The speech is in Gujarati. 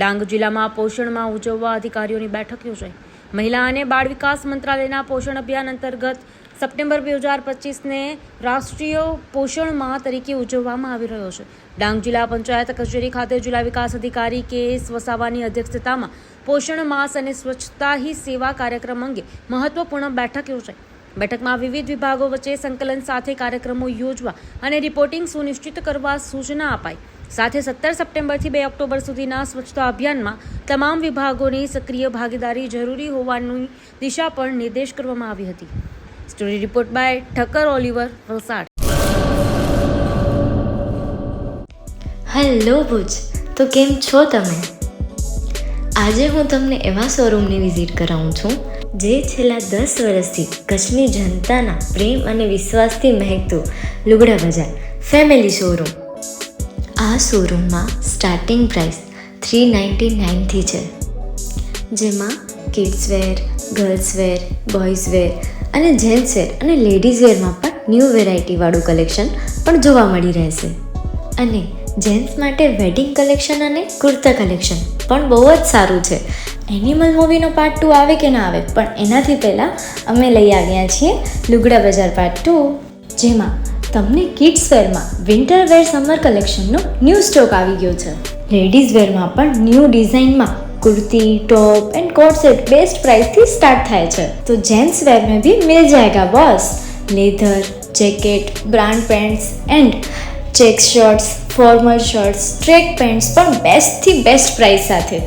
ડાંગ જિલ્લામાં પોષણ માહ ઉજવવા અધિકારીઓની બેઠક યોજાઈ. મહિલા અને બાળ વિકાસ મંત્રાલયના પોષણ અભિયાન અંતર્ગત સપ્ટેમ્બર 2025ને રાષ્ટ્રીય પોષણ માહ તરીકે ઉજવવામાં આવી રહ્યો છે. ડાંગ જિલ્લા પંચાયત કચેરી ખાતે જિલ્લા વિકાસ અધિકારી કે.એસ. વસાવાની અધ્યક્ષતામાં પોષણ માસ અને સ્વચ્છતા હી સેવા કાર્યક્રમ અંગે મહત્વપૂર્ણ બેઠક યોજાઈ. બેઠકમાં વિવિધ વિભાગો વચ્ચે સંકલન સાથે કાર્યક્રમો યોજવા અને રિપોર્ટિંગ સુનિશ્ચિત કરવા સૂચના અપાઈ. સાથે 17 સપ્ટેમ્બરથી 2 ઓક્ટોબર સુધીના સ્વચ્છતા અભિયાનમાં તમામ વિભાગોની સક્રિય ભાગીદારી જરૂરી હોવાની દિશા પર નિર્દેશ કરવામાં આવી હતી. Story report by Thakkar Oliver, Valsad. Hello Bhuj, તો કેમ છો તમે? આજે હું તમને એવા શોરૂમની વિઝિટ કરાવું છું જે છેલ્લા 10 વર્ષથી કચ્છની જનતાના પ્રેમ અને વિશ્વાસથી મહેકતું લુગડા બજાર ફેમિલી શોરૂમ. આ શોરૂમમાં સ્ટાર્ટિંગ પ્રાઇસ 399થી છે, જેમાં kids wear, girls wear, boys wear અને જેન્ટ્સ વેર અને લેડીઝ વેરમાં પણ ન્યૂ વેરાયટીવાળું કલેક્શન પણ જોવા મળી રહેશે. અને જેન્ટ્સ માટે વેડિંગ કલેક્શન અને કુર્તા કલેક્શન પણ બહુ જ સારું છે. એનિમલ મૂવીનો પાર્ટ 2 આવે કે ના આવે, પણ એનાથી પહેલાં અમે લઈ આવ્યા છીએ લુગડા બજાર પાર્ટ 2, જેમાં તમને કિડ્સ વેરમાં વિન્ટર વેર સમર કલેક્શનનો ન્યૂ સ્ટોક આવી ગયો છે. લેડીઝ વેરમાં પણ ન્યૂ ડિઝાઇનમાં kurti, top and coat set best price थी स्टार्ट થાય છે. तो जेंट्स वेयर में भी मिल जाएगा boss. Leather, jacket, brand pants and check shirts, formal shirts, track pants પણ બેસ્ટથી બેસ્ટ પ્રાઇસ સાથે.